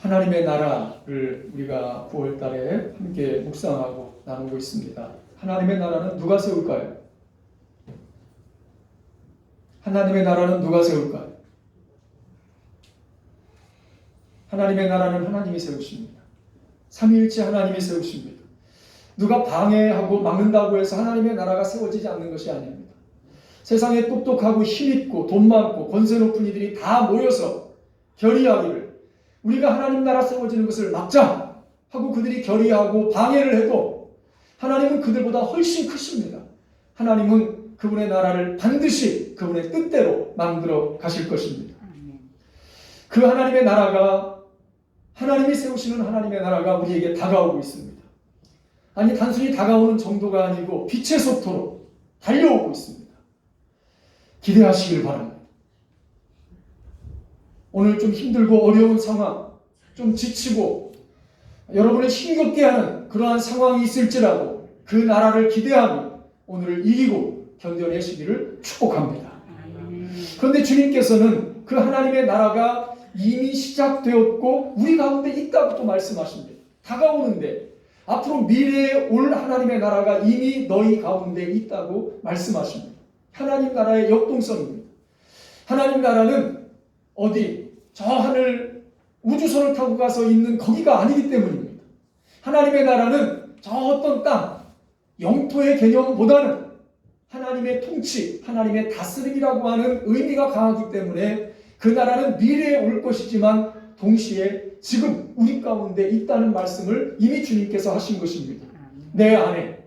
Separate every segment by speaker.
Speaker 1: 하나님의 나라를 우리가 9월 달에 함께 묵상하고 나누고 있습니다. 하나님의 나라는 누가 세울까요? 하나님의 나라는 누가 세울까요? 하나님의 나라는 하나님이 세우십니다. 삼위일체 하나님이 세우십니다. 누가 방해하고 막는다고 해서 하나님의 나라가 세워지지 않는 것이 아닙니다. 세상에 똑똑하고 힘있고 돈 많고 권세 높은 이들이 다 모여서 결의하기를 우리가 하나님 나라 세워지는 것을 막자 하고 그들이 결의하고 방해를 해도 하나님은 그들보다 훨씬 크십니다. 하나님은 그분의 나라를 반드시 그분의 뜻대로 만들어 가실 것입니다. 그 하나님의 나라가, 하나님이 세우시는 하나님의 나라가 우리에게 다가오고 있습니다. 아니, 단순히 다가오는 정도가 아니고 빛의 속도로 달려오고 있습니다. 기대하시길 바랍니다. 오늘 좀 힘들고 어려운 상황, 좀 지치고 여러분을 힘겹게 하는 그러한 상황이 있을지라도 그 나라를 기대하며 오늘을 이기고 견뎌내시기를 축복합니다. 그런데 주님께서는 그 하나님의 나라가 이미 시작되었고 우리 가운데 있다고 또 말씀하십니다. 다가오는데 앞으로 미래에 올 하나님의 나라가 이미 너희 가운데 있다고 말씀하십니다. 하나님 나라의 역동성입니다. 하나님 나라는 어디 저 하늘 우주선을 타고 가서 있는 거기가 아니기 때문입니다. 하나님의 나라는 저 어떤 땅, 영토의 개념보다는 하나님의 통치, 하나님의 다스림이라고 하는 의미가 강하기 때문에 그 나라는 미래에 올 것이지만 동시에 지금 우리 가운데 있다는 말씀을 이미 주님께서 하신 것입니다. 내 안에,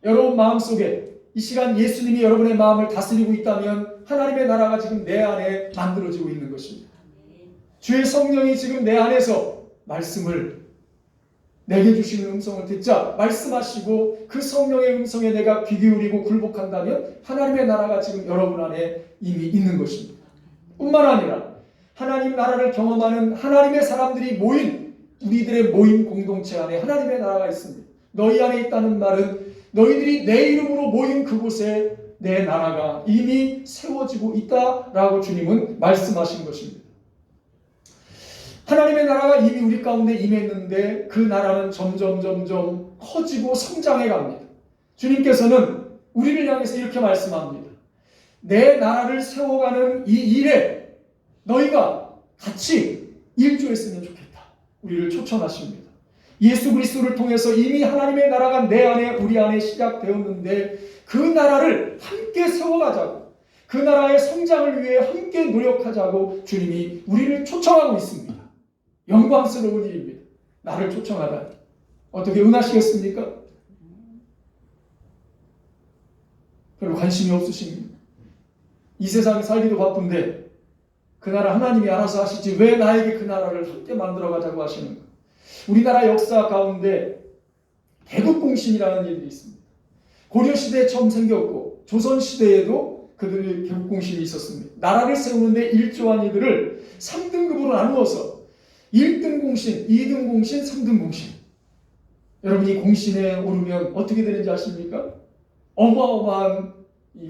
Speaker 1: 여러분 마음속에 이 시간 예수님이 여러분의 마음을 다스리고 있다면 하나님의 나라가 지금 내 안에 만들어지고 있는 것입니다. 주의 성령이 지금 내 안에서 말씀을 내게 주시는 음성을 듣자 말씀하시고 그 성령의 음성에 내가 귀 기울이고 굴복한다면 하나님의 나라가 지금 여러분 안에 이미 있는 것입니다. 뿐만 아니라 하나님 나라를 경험하는 하나님의 사람들이 모인 우리들의 모임 공동체 안에 하나님의 나라가 있습니다. 너희 안에 있다는 말은 너희들이 내 이름으로 모인 그곳에 내 나라가 이미 세워지고 있다라고 주님은 말씀하신 것입니다. 하나님의 나라가 이미 우리 가운데 임했는데 그 나라는 점점 커지고 성장해 갑니다. 주님께서는 우리를 향해서 이렇게 말씀합니다. 내 나라를 세워가는 이 일에 너희가 같이 일조했으면 좋겠다. 우리를 초청하십니다. 예수 그리스도를 통해서 이미 하나님의 나라가 내 안에 우리 안에 시작되었는데 그 나라를 함께 세워가자고, 그 나라의 성장을 위해 함께 노력하자고 주님이 우리를 초청하고 있습니다. 영광스러운 일입니다. 나를 초청하다니. 어떻게 응하시겠습니까? 별로 관심이 없으십니까? 이 세상에 살기도 바쁜데 그 나라 하나님이 알아서 하시지 왜 나에게 그 나라를 함께 만들어가자고 하시는가? 우리나라 역사 가운데 개국공신이라는 일이 있습니다. 고려시대에 처음 생겼고 조선시대에도 그들의 개국공신이 있었습니다. 나라를 세우는데 일조한 이들을 3등급으로 나누어서 1등 공신, 2등 공신, 3등 공신. 여러분이 공신에 오르면 어떻게 되는지 아십니까? 어마어마한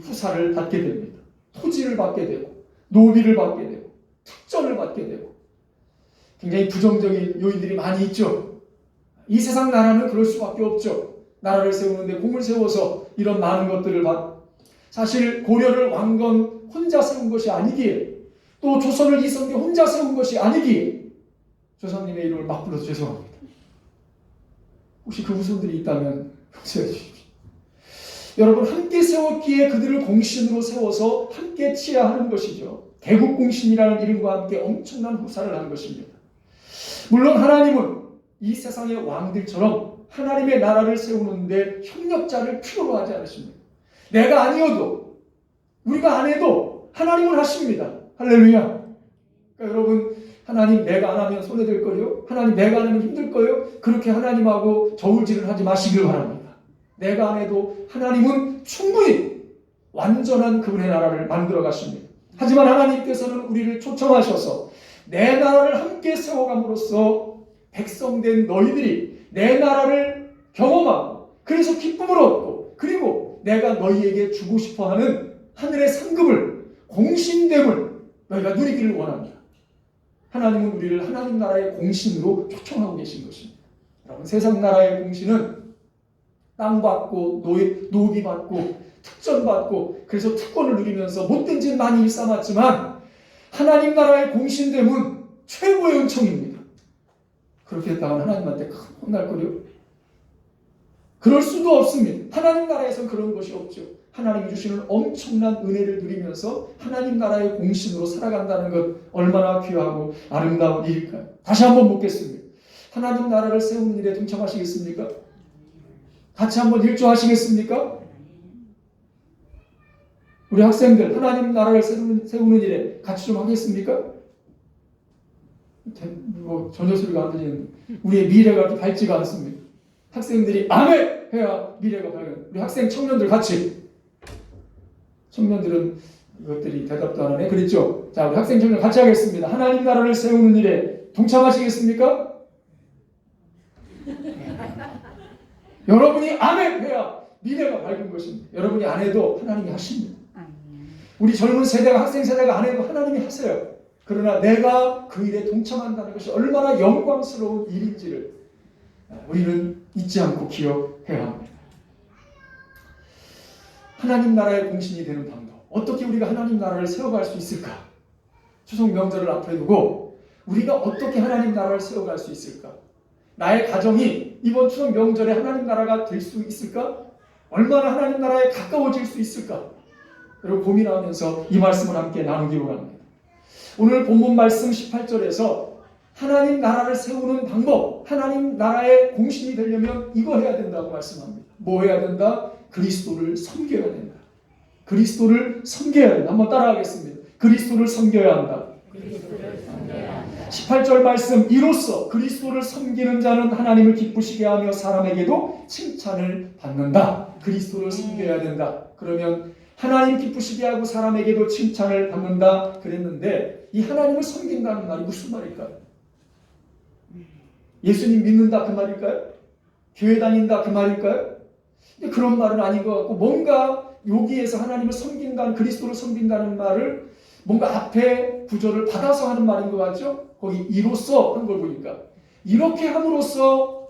Speaker 1: 후사를 받게 됩니다. 토지를 받게 되고 노비를 받게 되고 특전을 받게 되고 굉장히 부정적인 요인들이 많이 있죠. 이 세상 나라는 그럴 수밖에 없죠. 나라를 세우는데 공을 세워서 이런 많은 것들을 사실 고려를 왕건 혼자 세운 것이 아니기에 또 조선을 이성계 혼자 세운 것이 아니기에 조상님의 이름을 막 불러서 죄송합니다. 혹시 그 후손들이 있다면 용서해 주십시오. 여러분 함께 세웠기에 그들을 공신으로 세워서 함께 치야 하는 것이죠. 개국공신이라는 이름과 함께 엄청난 후사를 한 것입니다. 물론 하나님은 이 세상의 왕들처럼 하나님의 나라를 세우는데 협력자를 필요로 하지 않으십니다. 내가 아니어도 우리가 안 해도 하나님은 하십니다. 할렐루야. 그러니까 여러분 하나님 내가 안 하면 손해될 거요? 하나님 내가 안 하면 힘들 거요? 그렇게 하나님하고 저울질을 하지 마시길 바랍니다. 내가 안 해도 하나님은 충분히 완전한 그분의 나라를 만들어 가십니다. 하지만 하나님께서는 우리를 초청하셔서 내 나라를 함께 세워감으로써 백성된 너희들이 내 나라를 경험하고 그래서 기쁨을 얻고 그리고 내가 너희에게 주고 싶어하는 하늘의 상급을 공신됨을 너희가 누리기를 원합니다. 하나님은 우리를 하나님 나라의 공신으로 초청하고 계신 것입니다. 여러분, 세상 나라의 공신은 땅 받고 노비 받고 특전 받고 그래서 특권을 누리면서 못된 짓 많이 일삼았지만 하나님 나라의 공신됨은 최고의 은총입니다. 그렇게 했다면 하나님한테 큰 혼날 거려? 그럴 수도 없습니다. 하나님 나라에선 그런 것이 없죠. 하나님이 주시는 엄청난 은혜를 누리면서 하나님 나라의 공신으로 살아간다는 것 얼마나 귀하고 아름다운 일일까요? 다시 한번 묻겠습니다. 하나님 나라를 세우는 일에 동참하시겠습니까? 같이 한번 일조하시겠습니까? 우리 학생들 하나님 나라를 세우는 일에 같이 좀 하겠습니까? 전혀 소리가 안 들리는데 우리의 미래가 그렇게 밝지가 않습니다. 학생들이 아멘! 해야 미래가 밝아요. 우리 학생 청년들 같이. 청년들은 이것들이 대답도 안 하네. 그랬죠? 자, 우리 학생 청년 같이 하겠습니다. 하나님 나라를 세우는 일에 동참하시겠습니까? 여러분이 아멘! 해야 미래가 밝은 것입니다. 여러분이 안 해도 하나님이 하십니다. 우리 젊은 세대가 학생 세대가 안 해도 하나님이 하세요. 그러나 내가 그 일에 동참한다는 것이 얼마나 영광스러운 일인지를 우리는 잊지 않고 기억해야 합니다. 하나님 나라의 공신이 되는 방법. 어떻게 우리가 하나님 나라를 세워갈 수 있을까? 추석 명절을 앞에 두고 우리가 어떻게 하나님 나라를 세워갈 수 있을까? 나의 가정이 이번 추석 명절에 하나님 나라가 될 수 있을까? 얼마나 하나님 나라에 가까워질 수 있을까? 여러분 고민하면서 이 말씀을 함께 나누기로 합니다. 오늘 본문 말씀 18절에서 하나님 나라를 세우는 방법, 하나님 나라의 공신이 되려면 이거 해야 된다고 말씀합니다. 뭐 해야 된다? 그리스도를 섬겨야 된다. 그리스도를 섬겨야 된다. 한번 따라하겠습니다. 그리스도를 섬겨야 한다. 18절 말씀, 이로써 그리스도를 섬기는 자는 하나님을 기쁘시게 하며 사람에게도 칭찬을 받는다. 그리스도를 섬겨야 된다. 그러면 하나님 기쁘시게 하고 사람에게도 칭찬을 받는다 그랬는데 이 하나님을 섬긴다는 말이 무슨 말일까요? 예수님 믿는다 그 말일까요? 교회 다닌다 그 말일까요? 그런 말은 아닌 것 같고 뭔가 여기에서 하나님을 섬긴다는 그리스도를 섬긴다는 말을 뭔가 앞에 구절을 받아서 하는 말인 것 같죠? 거기 이로써 한 걸 보니까 이렇게 함으로써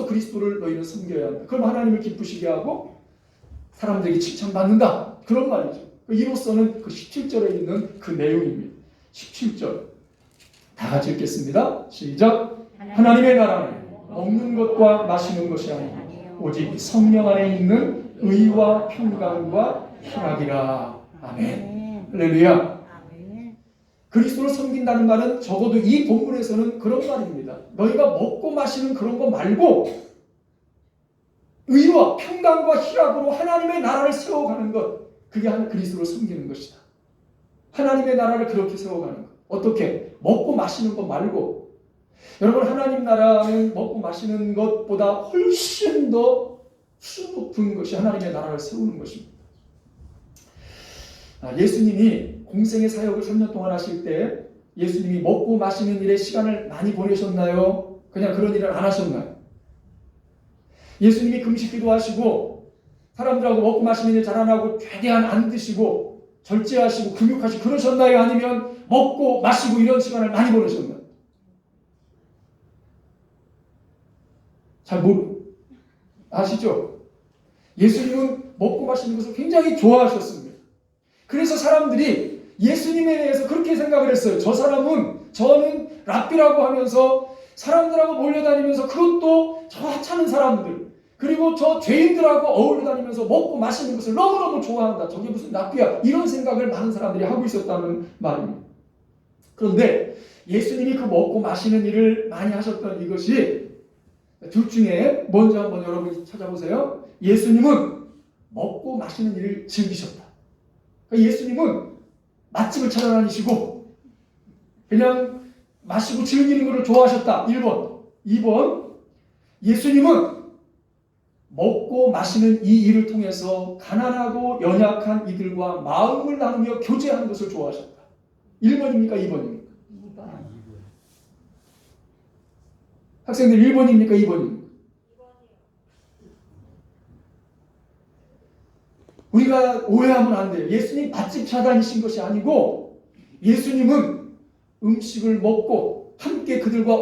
Speaker 1: 그리스도를 너희는 섬겨야 한다. 그럼 하나님을 기쁘시게 하고 사람들에게 칭찬받는다. 그런 말이죠. 이로써는 그 17절에 있는 그 내용입니다. 17절 다 같이 읽겠습니다. 시작. 하나님의 나라는 먹는 것과 마시는 것이 아니고 오직 성령 안에 있는 의와 평강과 희락이라. 아멘. 할렐루야. 그리스도를 섬긴다는 말은 적어도 이 본문에서는 그런 말입니다. 너희가 먹고 마시는 그런 거 말고 의와 평강과 희락으로 하나님의 나라를 세워가는 것, 그게 그리스도를 섬기는 것이다. 하나님의 나라를 그렇게 세워가는 것. 어떻게? 먹고 마시는 것 말고. 여러분, 하나님 나라는 먹고 마시는 것보다 훨씬 더 수준 높은 것이 하나님의 나라를 세우는 것입니다. 예수님이 공생의 사역을 3년 동안 하실 때 예수님이 먹고 마시는 일에 시간을 많이 보내셨나요? 그냥 그런 일을 안 하셨나요? 예수님이 금식기도 하시고 사람들하고 먹고 마시는 일 잘 안 하고 최대한 안 드시고 절제하시고 금욕하시고 그러셨나요? 아니면 먹고 마시고 이런 시간을 많이 보내셨나요? 잘 아시죠? 예수님은 먹고 마시는 것을 굉장히 좋아하셨습니다. 그래서 사람들이 예수님에 대해서 그렇게 생각을 했어요. 저는 랍비라고 하면서 사람들하고 몰려다니면서 그것도 저 하찮은 사람들 그리고 저 죄인들하고 어울려 다니면서 먹고 마시는 것을 너무너무 좋아한다. 저게 무슨 랍비야. 이런 생각을 많은 사람들이 하고 있었다는 말입니다. 그런데 예수님이 그 먹고 마시는 일을 많이 하셨던 이것이 둘 중에 먼저 한번 여러분이 찾아보세요. 예수님은 먹고 마시는 일을 즐기셨다. 그러니까 예수님은 맛집을 찾아다니시고 그냥 마시고 즐기는 것을 좋아하셨다. 1번. 2번. 예수님은 먹고 마시는 이 일을 통해서 가난하고 연약한 이들과 마음을 나누며 교제하는 것을 좋아하셨다. 1번입니까? 2번입니까? 2번. 학생들 1번입니까? 2번입니까? 우리가 오해하면 안 돼요. 예수님 맛집 찾아다니신 것이 아니고 예수님은 음식을 먹고 함께 그들과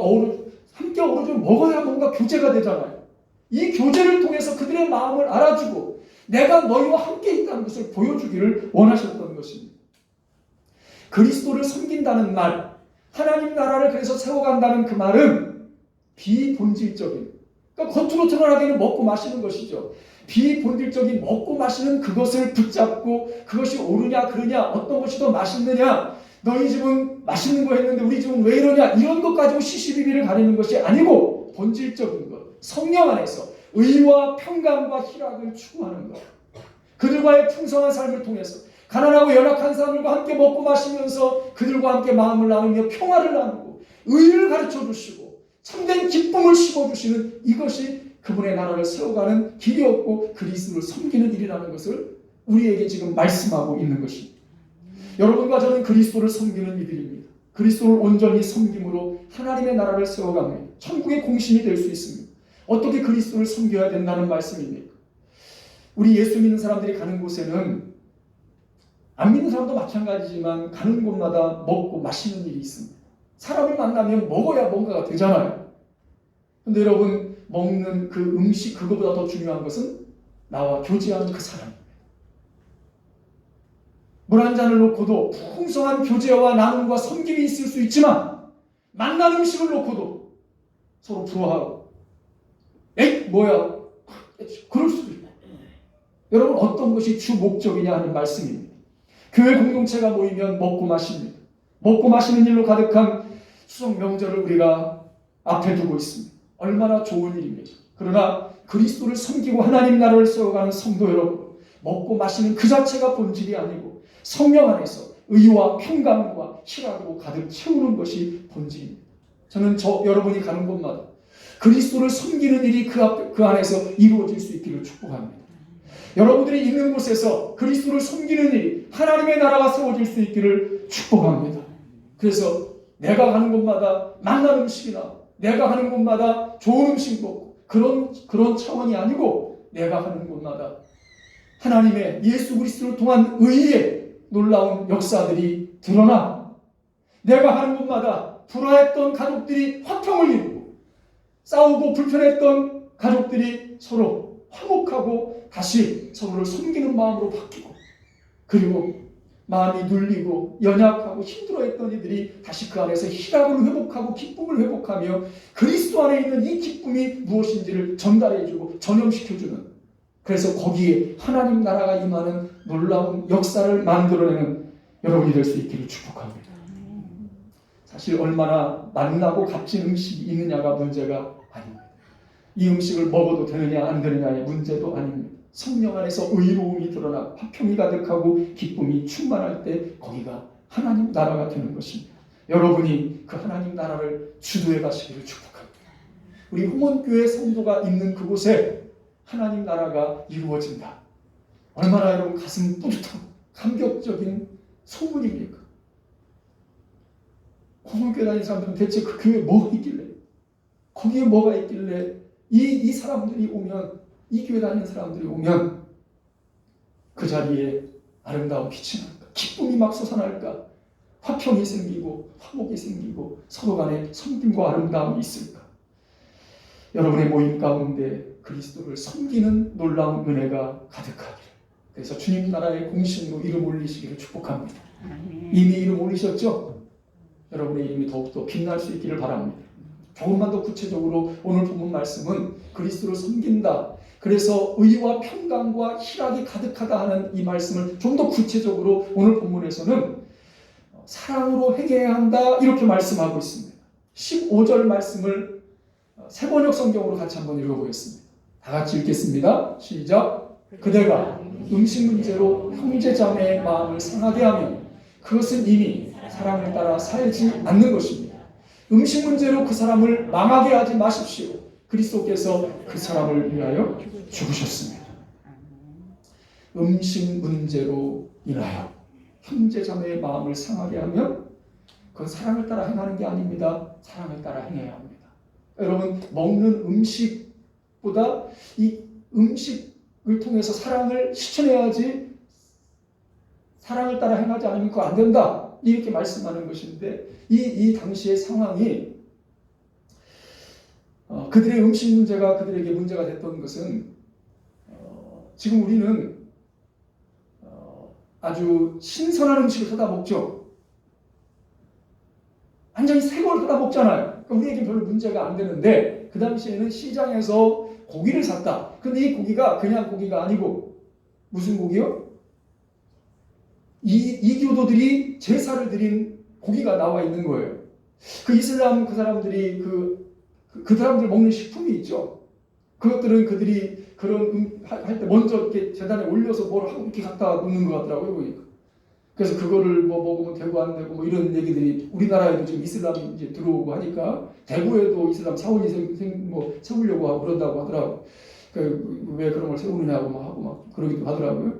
Speaker 1: 함께 어우러져 먹어야 뭔가 교제가 되잖아요. 이 교제를 통해서 그들의 마음을 알아주고 내가 너희와 함께 있다는 것을 보여주기를 원하셨던 것입니다. 그리스도를 섬긴다는 말, 하나님 나라를 그래서 세워간다는 그 말은 비본질적인, 그러니까 겉으로 드러나기는 먹고 마시는 것이죠. 비본질적인 먹고 마시는 그것을 붙잡고 그것이 옳으냐 그르냐, 어떤 것이 더 맛있느냐, 너희 집은 맛있는 거 했는데 우리 집은 왜 이러냐, 이런 것 가지고 시시비비를 가리는 것이 아니고 본질적인 것, 성령 안에서 의와 평강과 희락을 추구하는 것, 그들과의 풍성한 삶을 통해서 가난하고 연약한 사람들과 함께 먹고 마시면서 그들과 함께 마음을 나누며 평화를 나누고 의를 가르쳐 주시고 참된 기쁨을 심어주시는 이것이 그분의 나라를 세워가는 길이었고 그리스도를 섬기는 일이라는 것을 우리에게 지금 말씀하고 있는 것입니다. 여러분과 저는 그리스도를 섬기는 이들입니다. 그리스도를 온전히 섬김으로 하나님의 나라를 세워갑니다. 천국의 공신이 될 수 있습니다. 어떻게 그리스도를 섬겨야 된다는 말씀입니까? 우리 예수 믿는 사람들이 가는 곳에는 안 믿는 사람도 마찬가지지만 가는 곳마다 먹고 마시는 일이 있습니다. 사람을 만나면 먹어야 뭔가가 되잖아요. 근데 여러분, 먹는 그 음식, 그거보다 더 중요한 것은 나와 교제하는 그 사람입니다. 물 한 잔을 놓고도 풍성한 교제와 나눔과 섬김이 있을 수 있지만 만난 음식을 놓고도 서로 부러워하고 에이 뭐야 그럴 수도 있고, 여러분 어떤 것이 주 목적이냐 하는 말씀입니다. 교회 공동체가 모이면 먹고 마십니다. 먹고 마시는 일로 가득한 추석 명절을 우리가 앞에 두고 있습니다. 얼마나 좋은 일입니다. 그러나 그리스도를 섬기고 하나님 나라를 세워가는 성도 여러분, 먹고 마시는 그 자체가 본질이 아니고 성령 안에서 의와 평강과 희락으로 가득 채우는 것이 본질입니다. 저는 여러분이 가는 곳마다 그리스도를 섬기는 일이 그 안에서 이루어질 수 있기를 축복합니다. 여러분들이 있는 곳에서 그리스도를 섬기는 일이 하나님의 나라가 세워질 수 있기를 축복합니다. 그래서 내가 가는 곳마다 맛난 음식이나 내가 가는 곳마다 좋은 음식 먹고 그런 차원이 아니고 내가 가는 곳마다 하나님의 예수 그리스도를 통한 의의 놀라운 역사들이 드러나 내가 가는 곳마다 불화했던 가족들이 화평을 이루고 싸우고 불편했던 가족들이 서로 화목하고 다시 서로를 섬기는 마음으로 바뀌고, 그리고 마음이 눌리고 연약하고 힘들어했던 이들이 다시 그 안에서 희락을 회복하고 기쁨을 회복하며 그리스도 안에 있는 이 기쁨이 무엇인지를 전달해주고 전염시켜주는, 그래서 거기에 하나님 나라가 임하는 놀라운 역사를 만들어내는 여러분이 될 수 있기를 축복합니다. 사실 얼마나 맛나고 값진 음식이 있느냐가 문제가 아닙니다. 이 음식을 먹어도 되느냐 안 되느냐의 문제도 아닙니다. 성령 안에서 의로움이 드러나 화평이 가득하고 기쁨이 충만할 때 거기가 하나님 나라가 되는 것입니다. 여러분이 그 하나님 나라를 주도해 가시기를 축복합니다. 우리 홍원교회 성도가 있는 그곳에 하나님 나라가 이루어진다. 얼마나 여러분 가슴 뿌듯하고 감격적인 소문입니까? 홍원교회 다니는 사람들은 대체 그 교회에 뭐가 있길래, 거기에 뭐가 있길래 이 사람들이 오면, 이 교회 다니는 사람들이 오면 그 자리에 아름다운 빛이 날까, 기쁨이 막 솟아날까, 화평이 생기고 화목이 생기고 서로 간에 섬김과 아름다움이 있을까. 여러분의 모임 가운데 그리스도를 섬기는 놀라운 은혜가 가득하기를, 그래서 주님 나라의 공신으로 이름 올리시기를 축복합니다. 이미 이름 올리셨죠? 여러분의 이름이 더욱더 빛날 수 있기를 바랍니다. 조금만 더 구체적으로 오늘 본문 말씀은 그리스도를 섬긴다, 그래서 의와 평강과 희락이 가득하다 하는 이 말씀을 좀 더 구체적으로 오늘 본문에서는 사랑으로 행해야 한다 이렇게 말씀하고 있습니다. 15절 말씀을 세번역 성경으로 같이 한번 읽어보겠습니다. 다 같이 읽겠습니다. 시작. 그대가 음식 문제로 형제 자매의 마음을 상하게 하면 그것은 이미 사랑을 따라 살지 않는 것입니다. 음식 문제로 그 사람을 망하게 하지 마십시오. 그리스도께서 그 사람을 위하여 죽으셨습니다. 음식 문제로 인하여 형제 자매의 마음을 상하게 하면 그건 사랑을 따라 행하는 게 아닙니다. 사랑을 따라 행해야 합니다. 여러분, 먹는 음식보다 이 음식을 통해서 사랑을 실천해야지, 사랑을 따라 행하지 않으면 그거 안 된다. 이렇게 말씀하는 것인데 이 당시의 상황이 그들의 음식 문제가 그들에게 문제가 됐던 것은 지금 우리는 아주 신선한 음식을 사다 먹죠. 완전히 새 걸 사다 먹잖아요. 그러니까 우리에게 별로 문제가 안 되는데 그 당시에는 시장에서 고기를 샀다. 근데 이 고기가 그냥 고기가 아니고 무슨 고기요? 이 교도들이 제사를 드린 고기가 나와 있는 거예요. 그 이슬람 그 사람들이 그 사람들 먹는 식품이 있죠. 그것들은 그들이 그런 할 때 먼저 이렇게 재단에 올려서 뭘 하고 이렇게 갖다 놓는 것 같더라고요, 보니까. 그래서 그거를 뭐 먹으면 되고 안 되고 뭐 이런 얘기들이 우리나라에도 지금 이슬람이 이제 들어오고 하니까 대구에도 이슬람 사원이 세우려고 하고 그런다고 하더라고요. 왜 그런 걸 세우느냐고 막 하고 막 그러기도 하더라고요.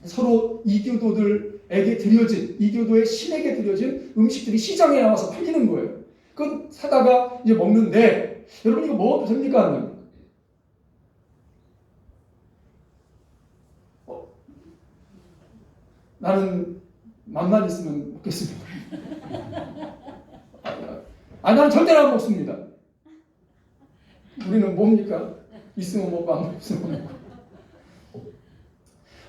Speaker 1: 서로 이교도들에게 드려진 이교도의 신에게 드려진 음식들이 시장에 나와서 팔리는 거예요. 그건 사다가 이제 먹는데 여러분 이거 먹어도 됩니까? 안 됩니까? 나는 맘만 있으면 먹겠습니다. 나는 절대로 안 먹습니다. 우리는 뭡니까? 있으면 먹고 안 없으면 먹고.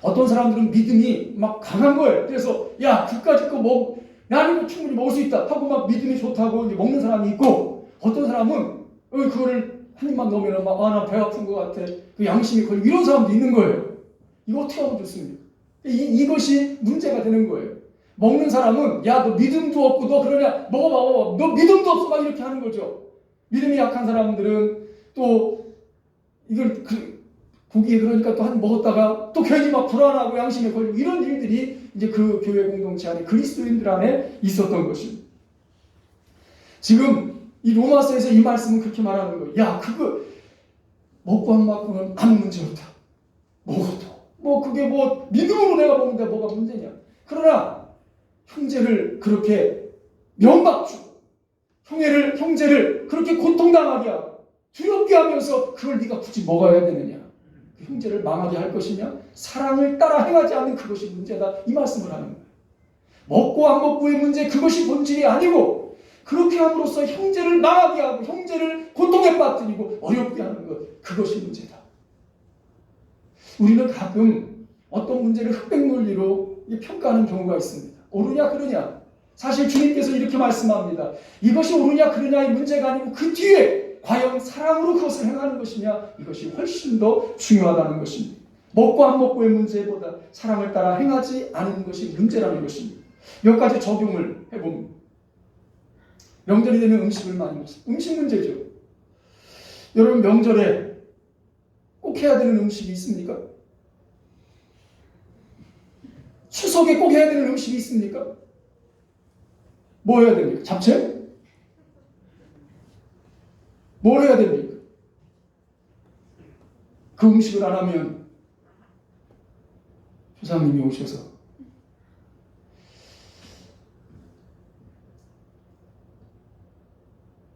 Speaker 1: 어떤 사람들은 믿음이 막 강한 거예요. 그래서 야 그까짓 거 나는 충분히 먹을 수 있다 하고 막 믿음이 좋다고 이제 먹는 사람이 있고 어떤 사람은 그거를 한 입만 넣으면 막 나 배 아픈 것 같아. 그 양심이 걸리고 이런 사람도 있는 거예요. 이거 어떻게 하면 좋습니까? 이것이 문제가 되는 거예요. 먹는 사람은 야 너 믿음도 없고 너 그러냐 먹어봐 너 믿음도 없어 막 이렇게 하는 거죠. 믿음이 약한 사람들은 또 이걸 고기에 그러니까 또 한 먹었다가 또 괜히 막 불안하고 양심에 걸리고 이런 일들이 이제 그 교회 공동체 안에 그리스도인들 안에 있었던 것입니다. 지금 이 로마서에서 이 말씀은 그렇게 말하는 거예요. 야 그거 먹고 안 먹고는 아무 문제 없다. 먹어도 그게 믿음으로 내가 먹는데 뭐가 문제냐. 그러나 형제를 그렇게 면박주고 형제를 그렇게 고통당하게 하고 두렵게 하면서 그걸 네가 굳이 먹어야 되느냐. 형제를 망하게 할 것이냐? 사랑을 따라 행하지 않는 그것이 문제다. 이 말씀을 하는 거예요. 먹고 안 먹고의 문제 그것이 본질이 아니고 그렇게 함으로써 형제를 망하게 하고 형제를 고통에 빠뜨리고 어렵게 하는 것 그것이 문제다. 우리는 가끔 어떤 문제를 흑백 논리로 평가하는 경우가 있습니다. 옳으냐 그르냐. 사실 주님께서 이렇게 말씀합니다. 이것이 옳으냐 그르냐의 문제가 아니고 그 뒤에 과연 사랑으로 그것을 행하는 것이냐 이것이 훨씬 더 중요하다는 것입니다. 먹고 안 먹고의 문제보다 사랑을 따라 행하지 않은 것이 문제라는 것입니다. 몇 가지 적용을 해봅니다. 명절이 되면 음식을 많이 먹습니다. 음식 문제죠. 여러분 명절에 꼭 해야 되는 음식이 있습니까? 추석에 꼭 해야 되는 음식이 있습니까? 뭐 해야 됩니까? 잡채? 뭘 해야 됩니까? 그 음식을 안 하면 조상님이 오셔서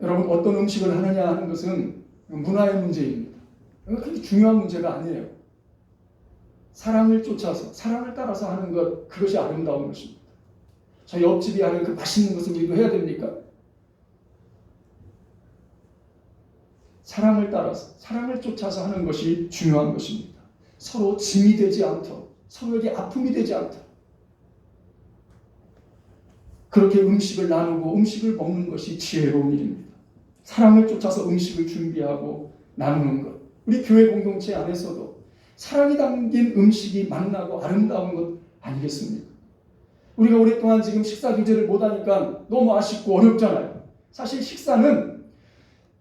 Speaker 1: 여러분 어떤 음식을 하느냐 하는 것은 문화의 문제입니다. 그렇게 중요한 문제가 아니에요. 사랑을 쫓아서 사랑을 따라서 하는 것 그것이 아름다운 것입니다. 저 옆집이 하는 그 맛있는 것을 우리도 해야 됩니까? 사랑을 따라서 사랑을 쫓아서 하는 것이 중요한 것입니다. 서로 짐이 되지 않도록 서로에게 아픔이 되지 않도록 그렇게 음식을 나누고 음식을 먹는 것이 지혜로운 일입니다. 사랑을 쫓아서 음식을 준비하고 나누는 것 우리 교회 공동체 안에서도 사랑이 담긴 음식이 맛나고 아름다운 것 아니겠습니까? 우리가 오랫동안 지금 식사 규제를 못하니까 너무 아쉽고 어렵잖아요. 사실 식사는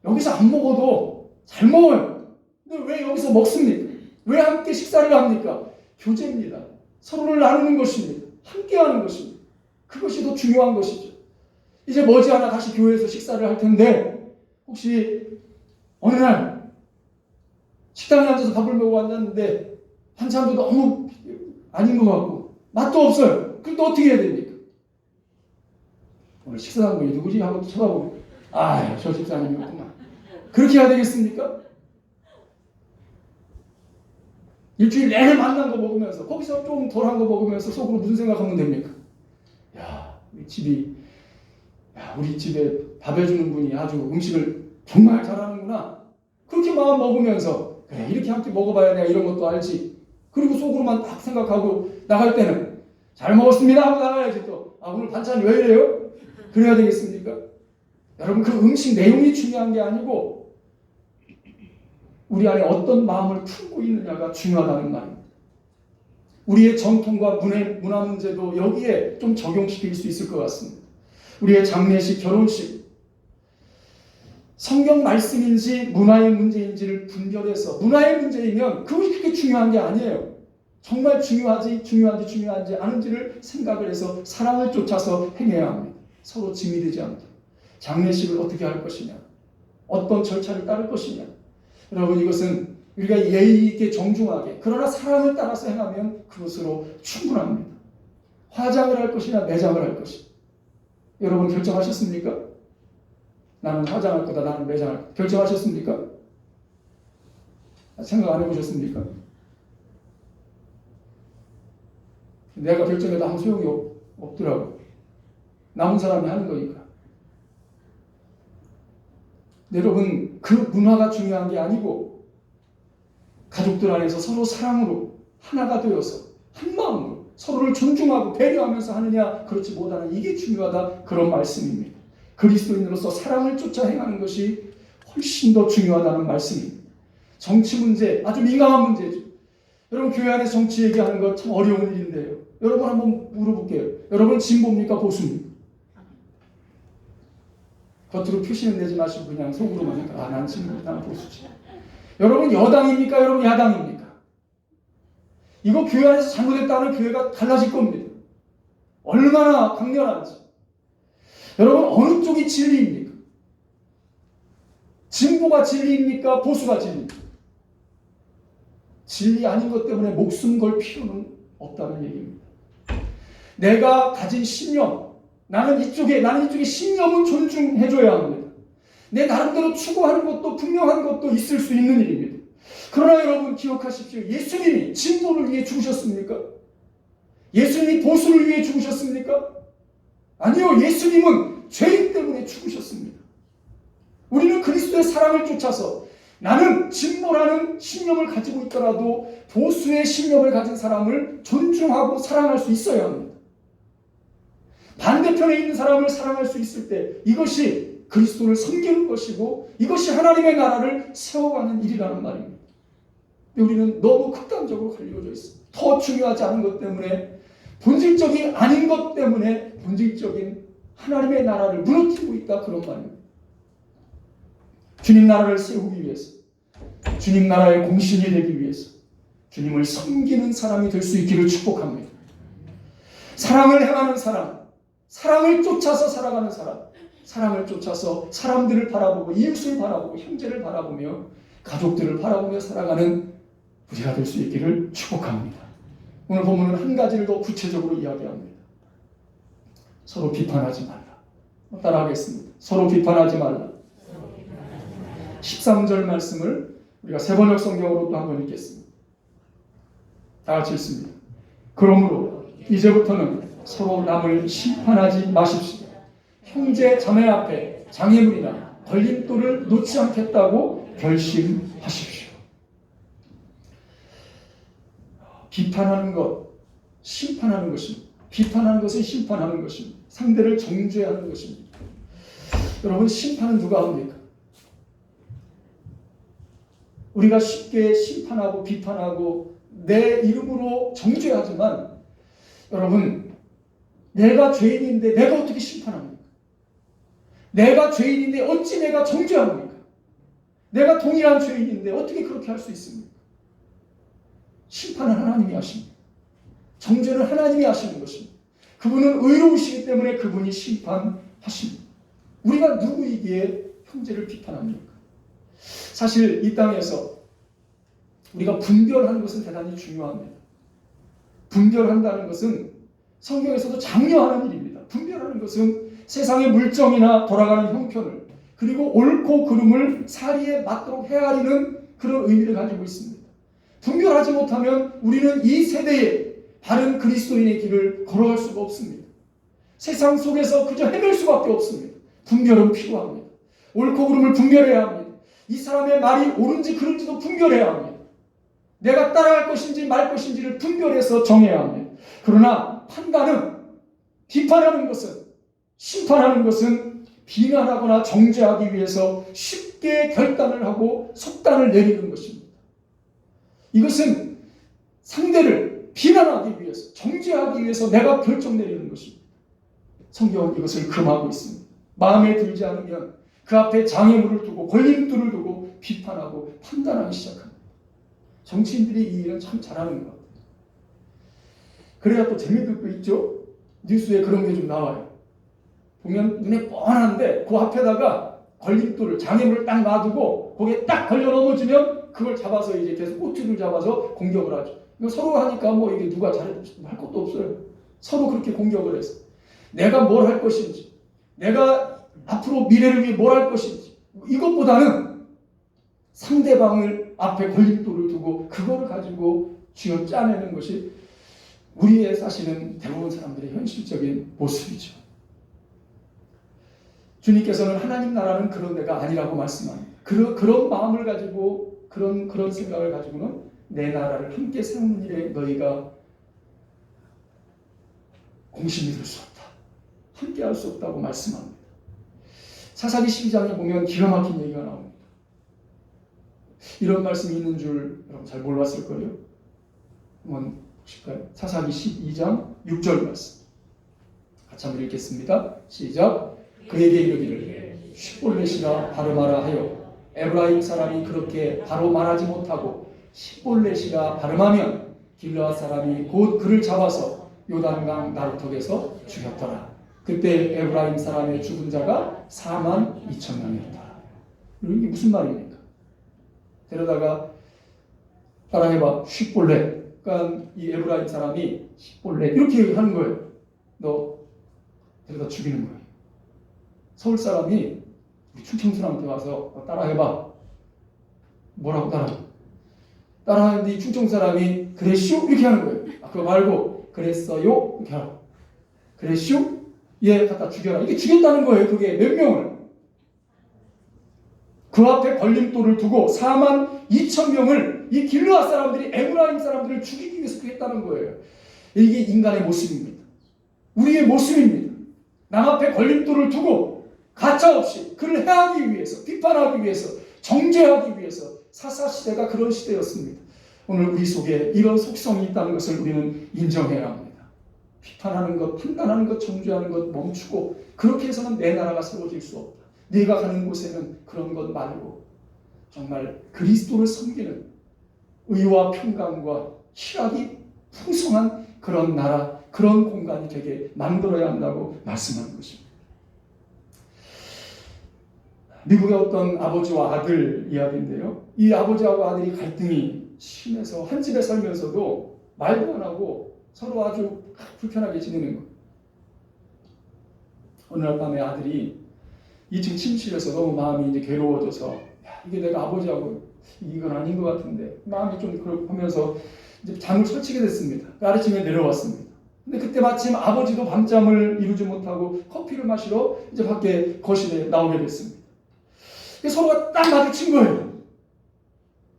Speaker 1: 여기서 안 먹어도 잘 먹어요. 근데 왜 여기서 먹습니까? 왜 함께 식사를 합니까? 교제입니다. 서로를 나누는 것입니다. 함께하는 것입니다. 그것이 더 중요한 것이죠. 이제 머지않아 다시 교회에서 식사를 할 텐데 혹시 어느 날 식당에 앉아서 밥을 먹고 앉았는데 반찬도 너무 아닌 것 같고 맛도 없어요. 그럼 또 어떻게 해야 됩니까? 오늘 식사한 분이 누구지? 하고 쳐다보고 저 집사님이었구만. 그렇게 해야 되겠습니까? 일주일 내내 만난 거 먹으면서 거기서 좀 덜한 거 먹으면서 속으로 무슨 생각하면 됩니까? 야 집이 우리 집에 밥 해주는 분이 아주 음식을 정말 잘하는구나. 그렇게 마음 먹으면서 그래 이렇게 함께 먹어봐야 내가 이런 것도 알지. 그리고 속으로만 딱 생각하고 나갈 때는 잘 먹었습니다 하고 나가야지 또. 오늘 반찬이 왜 이래요? 그래야 되겠습니까? 여러분 그 음식 내용이 중요한 게 아니고 우리 안에 어떤 마음을 품고 있느냐가 중요하다는 말입니다. 우리의 전통과 문화 문제도 여기에 좀 적용시킬 수 있을 것 같습니다. 우리의 장례식, 결혼식, 성경 말씀인지 문화의 문제인지를 분별해서 문화의 문제이면 그것이 그렇게 중요한 게 아니에요. 정말 중요한지 않은지를 생각을 해서 사랑을 쫓아서 행해야 합니다. 서로 짐이 되지 않게. 장례식을 어떻게 할 것이냐, 어떤 절차를 따를 것이냐. 여러분 이것은 우리가 예의 있게 정중하게 그러나 사랑을 따라서 행하면 그것으로 충분합니다. 화장을 할 것이냐 매장을 할 것이냐. 여러분 결정하셨습니까? 나는 화장할 거다, 나는 매장할 거다. 결정하셨습니까? 생각 안 해보셨습니까? 내가 결정해도 아무 소용이 없더라고. 남은 사람이 하는 거니까. 여러분 그 문화가 중요한 게 아니고 가족들 안에서 서로 사랑으로 하나가 되어서 한 마음으로 서로를 존중하고 배려하면서 하느냐 그렇지 못하는 이게 중요하다 그런 말씀입니다. 그리스도인으로서 사랑을 쫓아 행하는 것이 훨씬 더 중요하다는 말씀입니다. 정치 문제 아주 민감한 문제죠. 여러분 교회 안에서 정치 얘기하는 거 참 어려운 일인데요. 여러분 한번 물어볼게요. 여러분 진보입니까 보수입니까? 겉으로 표시는 내지 마시고 그냥 속으로만 하니까 난 진보ide난 보수지. 여러분 여당입니까? 여러분 야당입니까? 이거 교회 안에서 잘못했다는 교회가 달라질 겁니다. 얼마나 강렬한지. 여러분 어느 쪽이 진리입니까? 진보가 진리입니까? 보수가 진리입니까? 진리 아닌 것 때문에 목숨 걸 필요는 없다는 얘기입니다. 내가 가진 신념, 나는 이쪽에 신념은 존중해줘야 합니다. 내 나름대로 추구하는 것도 분명한 것도 있을 수 있는 일입니다. 그러나 여러분 기억하십시오. 예수님이 진보를 위해 죽으셨습니까? 예수님이 보수를 위해 죽으셨습니까? 아니요. 예수님은 죄인 때문에 죽으셨습니다. 우리는 그리스도의 사랑을 쫓아서 나는 진보라는 신념을 가지고 있더라도 보수의 신념을 가진 사람을 존중하고 사랑할 수 있어야 합니다. 반대편에 있는 사람을 사랑할 수 있을 때 이것이 그리스도를 섬기는 것이고 이것이 하나님의 나라를 세워가는 일이라는 말입니다. 우리는 너무 극단적으로 갈려져 있습니다. 더 중요하지 않은 것 때문에 본질적이 아닌 것 때문에 본질적인 하나님의 나라를 무너뜨리고 있다 그런 말입니다. 주님 나라를 세우기 위해서 주님 나라의 공신이 되기 위해서 주님을 섬기는 사람이 될 수 있기를 축복합니다. 사랑을 행하는 사람, 사랑을 쫓아서 살아가는 사람, 사랑을 쫓아서 사람들을 바라보고 이웃을 바라보고 형제를 바라보며 가족들을 바라보며 살아가는 우리가 될 수 있기를 축복합니다. 오늘 본문은 한 가지를 더 구체적으로 이야기합니다. 서로 비판하지 말라. 따라하겠습니다. 서로 비판하지 말라. 13절 말씀을 우리가 세번역 성경으로 또 한번 읽겠습니다. 다 같이 읽습니다. 그러므로 이제부터는 서로 남을 심판하지 마십시오. 형제 자매 앞에 장애물이나 걸림돌을 놓지 않겠다고 결심하십시오. 비판하는 것, 심판하는 것입니다. 비판하는 것은 심판하는 것입니다. 상대를 정죄하는 것입니다. 여러분 심판은 누가 합니까? 우리가 쉽게 심판하고 비판하고 내 이름으로 정죄하지만 여러분 내가 죄인인데 내가 어떻게 심판합니까? 내가 죄인인데 어찌 내가 정죄합니까? 내가 동일한 죄인인데 어떻게 그렇게 할 수 있습니까? 심판은 하나님이 하십니다. 정죄는 하나님이 하시는 것입니다. 그분은 의로우시기 때문에 그분이 심판하십니다. 우리가 누구이기에 형제를 비판합니까? 사실 이 땅에서 우리가 분별하는 것은 대단히 중요합니다. 분별한다는 것은 성경에서도 장려하는 일입니다. 분별하는 것은 세상의 물정이나 돌아가는 형편을 그리고 옳고 그름을 사리에 맞도록 헤아리는 그런 의미를 가지고 있습니다. 분별하지 못하면 우리는 이 세대에 바른 그리스도인의 길을 걸어갈 수가 없습니다. 세상 속에서 그저 헤맬 수밖에 없습니다. 분별은 필요합니다. 옳고 그름을 분별해야 합니다. 이 사람의 말이 옳은지 그른지도 분별해야 합니다. 내가 따라갈 것인지 말 것인지를 분별해서 정해야 합니다. 그러나 판단은, 비판하는 것은, 심판하는 것은 비난하거나 정죄하기 위해서 쉽게 결단을 하고 속단을 내리는 것입니다. 이것은 상대를 비난하기 위해서, 정죄하기 위해서 내가 결정 내리는 것입니다. 성경은 이것을 금하고 있습니다. 마음에 들지 않으면 그 앞에 장애물을 두고 걸림돌을 두고 비판하고 판단하기 시작합니다. 정치인들이 이 일은 참 잘하는 것 같아요. 그래야 또 재미도 또 있죠. 뉴스에 그런 게 좀 나와요. 보면 눈에 뻔한데 그 앞에다가 걸림돌을, 장애물을 딱 놔두고 거기에 딱 걸려 넘어지면 그걸 잡아서 이제 계속 꼬투리를 잡아서 공격을 하죠. 이거 서로 하니까 뭐 이게 누가 잘했든 할 것도 없어요. 서로 그렇게 공격을 해서 내가 뭘 할 것인지, 내가 앞으로 미래를 위해 뭘 할 것인지, 이것보다는 상대방을 앞에 걸림돌을 두고 그거를 가지고 쥐어 짜내는 것이 우리의 사실은 대부분 사람들의 현실적인 모습이죠. 주님께서는 하나님 나라는 그런 데가 아니라고 말씀합니다. 그런 마음을 가지고 그런 생각을 가지고는 내 나라를 함께 세우는 일에 너희가 공신이 될 수 없다. 함께 할 수 없다고 말씀합니다. 사사기 12장에 보면 기가 막힌 얘기가 나옵니다. 이런 말씀이 있는 줄 여러분 잘 몰랐을 거예요. 한번 보실까요? 사사기 12장 6절 말씀. 같이 한번 읽겠습니다. 시작. 그에게 이르기를 쉿볼렛이라 발음하라 하여 에브라임 사람이 그렇게 바로 말하지 못하고 쉿볼렛이라 발음하면 길르앗 사람이 곧 그를 잡아서 요단강 나루턱에서 죽였더라. 그때 에브라임 사람의 죽은 자가 42,000명이었다. 이게 무슨 말입니까? 데려다가 따라해봐. 쉿볼렛. 그러니까 이 에브라임 사람이 쉿볼렛 이렇게 하는 거예요. 너 데려다 죽이는 거예요. 서울 사람이 충청 사람한테 와서 따라해봐. 뭐라고 따라하는데 이 충청 사람이 그랬쇼? 이렇게 하는 거예요. 그거 말고 그랬어요? 이렇게 하라고. 그랬쇼? 얘 갖다 죽여라. 이게 죽였다는 거예요. 그게 몇 명을? 그 앞에 걸림돌을 두고 42,000명을 이 길르앗 사람들이 에브라임 사람들을 죽이기 위해서 했다는 거예요. 이게 인간의 모습입니다. 우리의 모습입니다. 남 앞에 걸림돌을 두고 가차없이 그를 해하기 위해서, 비판하기 위해서, 정죄하기 위해서 사사시대가 그런 시대였습니다. 오늘 우리 속에 이런 속성이 있다는 것을 우리는 인정해야 합니다. 비판하는 것, 판단하는 것, 정죄하는 것 멈추고 그렇게 해서는 내 나라가 세워질 수 없다. 네가 가는 곳에는 그런 것 말고 정말 그리스도를 섬기는 의와 평강과 희락이 풍성한 그런 나라, 그런 공간이 되게 만들어야 한다고 말씀하는 것입니다. 미국의 어떤 아버지와 아들 이야기인데요. 이 아버지하고 아들이 갈등이 심해서 한 집에 살면서도 말도 안 하고 서로 아주 불편하게 지내는 거예요. 어느 날 밤에 아들이 2층 침실에서 너무 마음이 이제 괴로워져서 이게 내가 아버지하고 이건 아닌 것 같은데 마음이 좀 그렇고 하면서 이제 잠을 설치게 됐습니다. 아침에 내려왔습니다. 근데 그때 마침 아버지도 밤잠을 이루지 못하고 커피를 마시러 이제 밖에 거실에 나오게 됐습니다. 서로가 딱 마주친 거예요.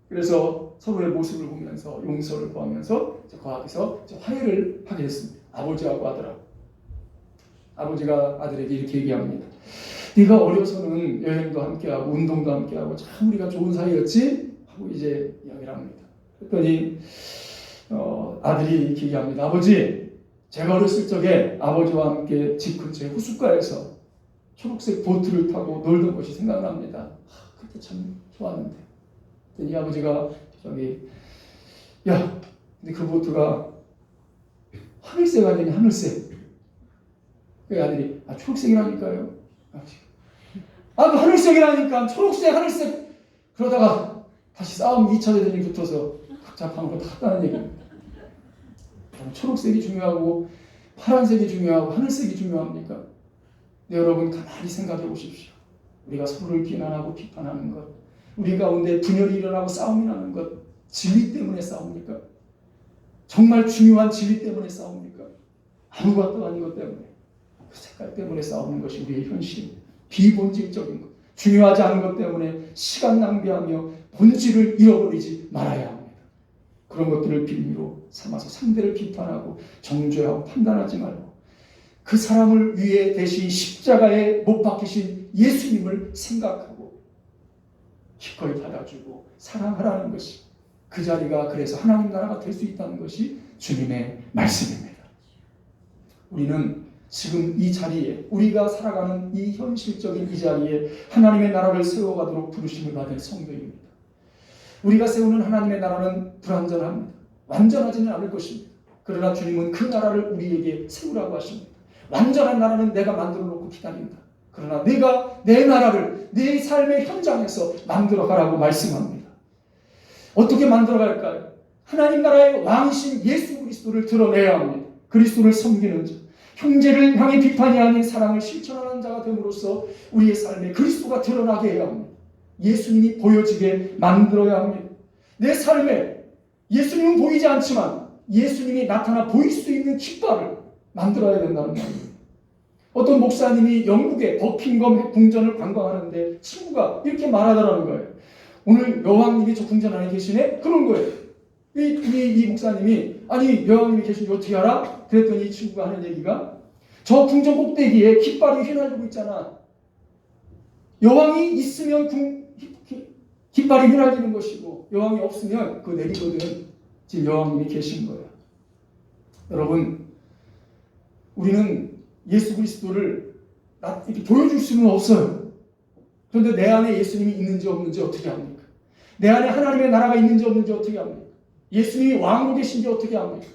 Speaker 1: 그래서 서로의 모습을 보면서 용서를 구하면서 거기서 화해를 하게 됐습니다. 아버지하고 아들하고. 아버지가 아들에게 이렇게 얘기합니다. 네가 어려서는 여행도 함께하고 운동도 함께하고 참 우리가 좋은 사이였지? 하고 이제 이야기를 합니다. 그랬더니 아들이 이렇게 얘기합니다. 아버지, 제가 어렸을 적에 아버지와 함께 집 근처의 호숫가에서 초록색 보트를 타고 놀던 것이 생각납니다. 그때 참 좋았는데. 이 아버지가 야, 근데 그 보트가 하늘색 아니냐, 하늘색. 그 아들이 초록색이라니까요. 그 하늘색이라니까 초록색, 하늘색. 그러다가 다시 싸움 2차 대전이 붙어서 각자 방으로 다 갔다는 얘기입니다. 초록색이 중요하고 파란색이 중요하고 하늘색이 중요합니까? 네, 여러분 가만히 생각해 보십시오. 우리가 서로를 비난하고 비판하는 것, 우리 가운데 분열이 일어나고 싸움이 나는 것, 진리 때문에 싸웁니까? 정말 중요한 진리 때문에 싸웁니까? 아무것도 아닌 것 때문에. 그 색깔 때문에 싸우는 것이 우리의 현실, 비본질적인 것, 중요하지 않은 것 때문에 시간 낭비하며 본질을 잃어버리지 말아야 합니다. 그런 것들을 빌미로 삼아서 상대를 비판하고 정죄하고 판단하지 말고 그 사람을 위해 대신 십자가에 못 박히신 예수님을 생각하고 기꺼이 받아주고 사랑하라는 것이, 그 자리가 그래서 하나님 나라가 될 수 있다는 것이 주님의 말씀입니다. 우리는 지금 이 자리에, 우리가 살아가는 이 현실적인 이 자리에 하나님의 나라를 세워가도록 부르심을 받은 성도입니다. 우리가 세우는 하나님의 나라는 불완전합니다. 완전하지는 않을 것입니다. 그러나 주님은 그 나라를 우리에게 세우라고 하십니다. 완전한 나라는 내가 만들어 놓고 기다린다. 그러나 내가 내 나라를 내 삶의 현장에서 만들어 가라고 말씀합니다. 어떻게 만들어 갈까요? 하나님 나라의 왕이신 예수 그리스도를 드러내야 합니다. 그리스도를 섬기는 자, 형제를 향해 비판이 아닌 사랑을 실천하는 자가 됨으로써 우리의 삶에 그리스도가 드러나게 해야 합니다. 예수님이 보여지게 만들어야 합니다. 내 삶에 예수님은 보이지 않지만 예수님이 나타나 보일 수 있는 깃발을 만들어야 된다는 말입니다. 어떤 목사님이 영국의 버킹엄 궁전을 관광하는데 친구가 이렇게 말하더라는 거예요. 오늘 여왕님이 저 궁전 안에 계시네? 그런 거예요. 이 목사님이, 아니 여왕님이 계신지 어떻게 알아? 그랬더니 이 친구가 하는 얘기가, 저 궁전 꼭대기에 깃발이 휘날리고 있잖아. 여왕이 있으면 깃발이 휘날리는 것이고 여왕이 없으면 그거 내리거든. 지금 여왕님이 계신 거예요. 여러분, 우리는 예수 그리스도를 이렇게 보여줄 수는 없어요. 그런데 내 안에 예수님이 있는지 없는지 어떻게 합니까? 내 안에 하나님의 나라가 있는지 없는지 어떻게 합니까? 예수님이 왕으로 계신지 어떻게 합니까?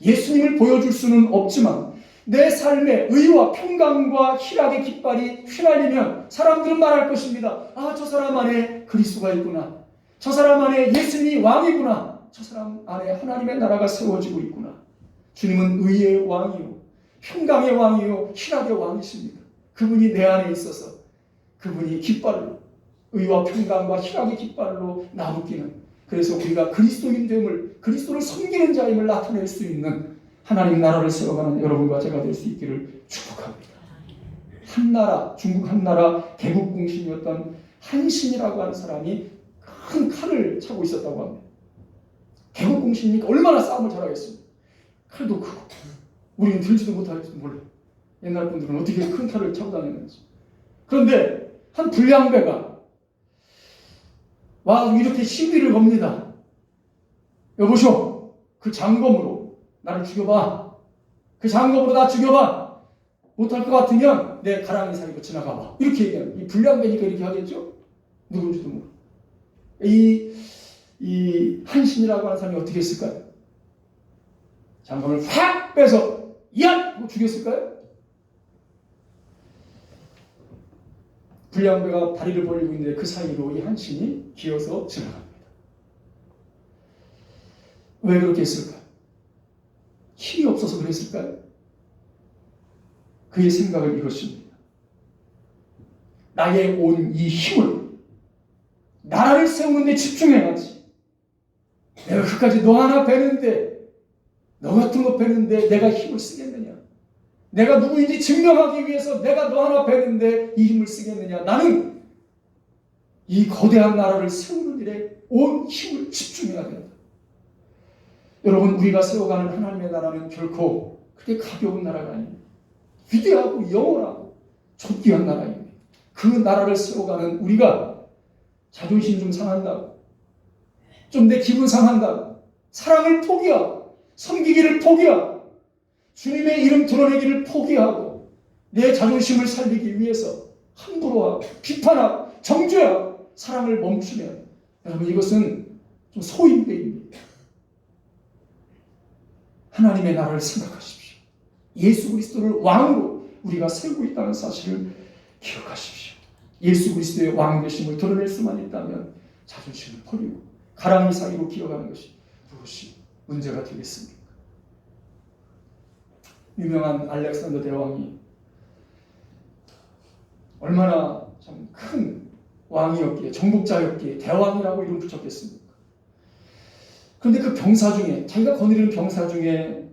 Speaker 1: 예수님을 보여줄 수는 없지만 내 삶에 의와 평강과 희락의 깃발이 휘날리면 사람들은 말할 것입니다. 아, 저 사람 안에 그리스도가 있구나. 저 사람 안에 예수님이 왕이구나. 저 사람 안에 하나님의 나라가 세워지고 있구나. 주님은 의의 왕이요, 평강의 왕이요, 희락의 왕이십니다. 그분이 내 안에 있어서 그분이 깃발로, 의와 평강과 희락의 깃발로 나부끼는, 그래서 우리가 그리스도인됨을, 그리스도를 섬기는 자임을 나타낼 수 있는 하나님 나라를 세워가는 여러분과 제가 될 수 있기를 축복합니다. 한나라, 중국 한나라 개국공신이었던 한신이라고 하는 사람이 큰 칼을 차고 있었다고 합니다. 개국공신이니까 얼마나 싸움을 잘하겠습니까? 칼도 크고 우리는 들지도 못하겠지 몰라요. 옛날 분들은 어떻게 큰 칼을 차고 다녔는지. 그런데 한 불량배가 와서 이렇게 시비를 겁니다. 여보쇼, 그 장검으로 나를 죽여봐. 그 장검으로 나 죽여봐. 못할 것 같으면 내 가랑이 사이로 지나가봐. 이렇게 얘기해요. 이 불량배니까 이렇게 하겠죠? 누군지도 모르고. 이 한신이라고 하는 사람이 어떻게 했을까요? 장검을 확 빼서 야! 하고 죽였을까요? 불량배가 다리를 벌리고 있는데 그 사이로 이 한신이 기어서 지나갑니다. 왜 그렇게 했을까요? 힘이 없어서 그랬을까요? 그의 생각은 이것입니다. 나의 온 이 힘을 나라를 세우는 데 집중해야지. 내가 그까지 너 하나 베는데, 너 같은 거 베는데 내가 힘을 쓰겠느냐? 내가 누구인지 증명하기 위해서 내가 너 하나 베는데 이 힘을 쓰겠느냐? 나는 이 거대한 나라를 세우는 일에 온 힘을 집중해야 된다. 여러분, 우리가 세워가는 하나님의 나라는 결코 그렇게 가벼운 나라가 아닙니다. 위대하고 영원하고 존귀한 나라입니다. 그 나라를 세워가는 우리가 자존심 좀 상한다고, 좀 내 기분 상한다고, 사랑을 포기하고, 섬기기를 포기하고, 주님의 이름 드러내기를 포기하고, 내 자존심을 살리기 위해서 함부로 하고, 비판하고, 정죄하고, 사랑을 멈추면, 여러분, 이것은 좀 소인배입니다. 하나님의 나라를 생각하십시오. 예수 그리스도를 왕으로 우리가 세우고 있다는 사실을 기억하십시오. 예수 그리스도의 왕 되심을 드러낼 수만 있다면 자존심을 버리고 가랑이 사이로 기어가는 것이 무엇이 문제가 되겠습니까? 유명한 알렉산더 대왕이 얼마나 참 큰 왕이었기에, 정복자였기에 대왕이라고 이름 붙였겠습니까? 그런데 그 병사 중에, 자기가 거느리는 병사 중에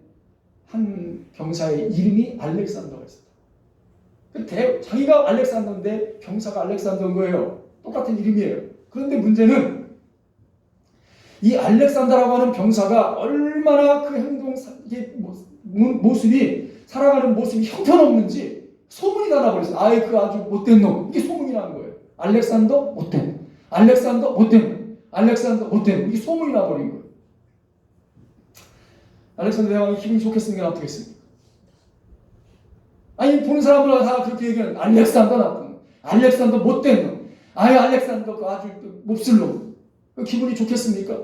Speaker 1: 한 병사의 이름이 알렉산더가 있었다. 자기가 알렉산더인데 병사가 알렉산더인 거예요. 똑같은 이름이에요. 그런데 문제는 이 알렉산더라고 하는 병사가 얼마나 그 행동, 이게 모습이, 살아가는 모습이 형편없는지 소문이 다 나버렸어요. 아예 그 아주 못된 놈. 이게 소문이 나는 거예요. 알렉산더 못된 놈. 알렉산더 못된 놈. 알렉산더 못된 놈. 이게 소문이 나버린 거예요. 알렉산더 대왕이 기분이 좋겠습니까? 나쁘겠습니까? 아니 보는 사람들 다 그렇게 얘기하는 알렉산더 나쁜 놈. 알렉산더 못된 놈. 아예 알렉산더 그 아주 몹쓸 놈. 기분이 좋겠습니까?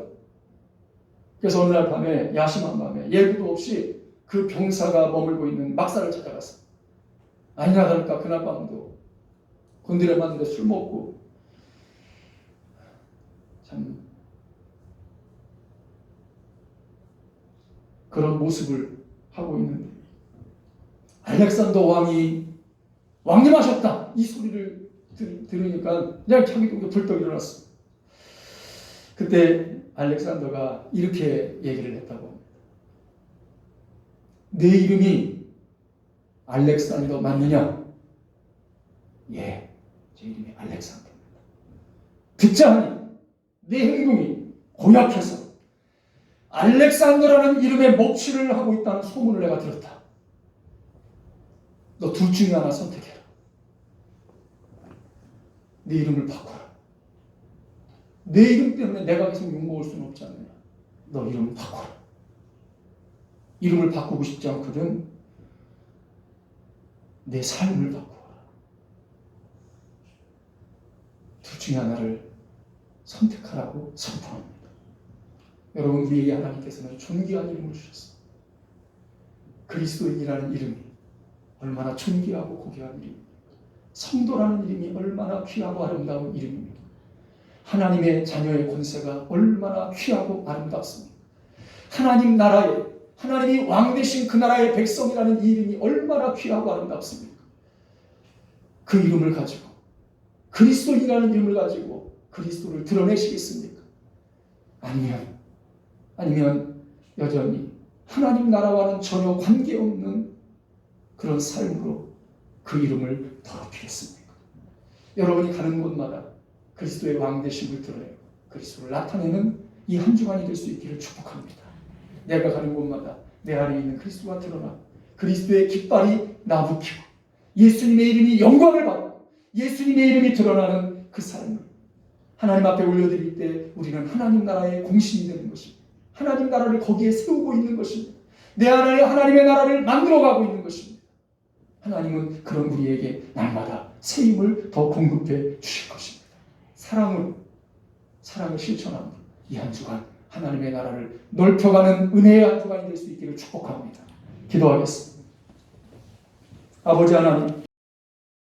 Speaker 1: 그래서 어느 날 밤에, 야심한 밤에 예고도 없이 그 병사가 머물고 있는 막사를 찾아갔어. 아니나 다를까 그날 밤도 곤드레 만들어 술 먹고 참 그런 모습을 하고 있는데 알렉산더 왕이 왕림하셨다 이 소리를 들으니까 그냥 자기도 벌떡 일어났어. 그때 알렉산더가 이렇게 얘기를 했다고 합니다. 내 이름이 알렉산더 맞느냐? 예, 제 이름이 알렉산더입니다. 듣자 하니 내 행동이 고약해서 알렉산더라는 이름의 먹칠을 하고 있다는 소문을 내가 들었다. 너 둘 중에 하나 선택해라. 내 이름을 바꿔라. 내 이름 때문에 내가 계속 욕먹을 수는 없지 않느냐. 너 이름을 바꿔라. 이름을 바꾸고 싶지 않거든. 내 삶을 바꿔라. 둘 중에 하나를 선택하라고 선포합니다. 여러분, 우리에게 하나님께서는 존귀한 이름을 주셨습니다. 그리스도인이라는 이름이 얼마나 존귀하고 고귀한 이름입니까? 성도라는 이름이 얼마나 귀하고 아름다운 이름입니까? 하나님의 자녀의 권세가 얼마나 귀하고 아름답습니까? 하나님 나라에, 하나님이 왕 되신 그 나라의 백성이라는 이 이름이 얼마나 귀하고 아름답습니까? 그 이름을 가지고, 그리스도인이라는 이름을 가지고 그리스도를 드러내시겠습니까? 아니면 여전히 하나님 나라와는 전혀 관계없는 그런 삶으로 그 이름을 더럽히겠습니까? 여러분이 가는 곳마다 그리스도의 왕 되심을 드러내고 그리스도를 나타내는 이 한 주간이 될 수 있기를 축복합니다. 내가 가는 곳마다 내 안에 있는 그리스도가 드러나 그리스도의 깃발이 나부키고 예수님의 이름이 영광을 받고 예수님의 이름이 드러나는 그 삶을 하나님 앞에 올려드릴 때 우리는 하나님 나라의 공신이 되는 것입니다. 하나님 나라를 거기에 세우고 있는 것입니다. 내 안에 하나님의 나라를 만들어가고 있는 것입니다. 하나님은 그런 우리에게 날마다 새 힘을 더 공급해 주실 것입니다. 사랑을 실천합니다. 이 한 주간 하나님의 나라를 넓혀가는 은혜의 한 주간이 될 수 있기를 축복합니다. 기도하겠습니다. 아버지 하나님,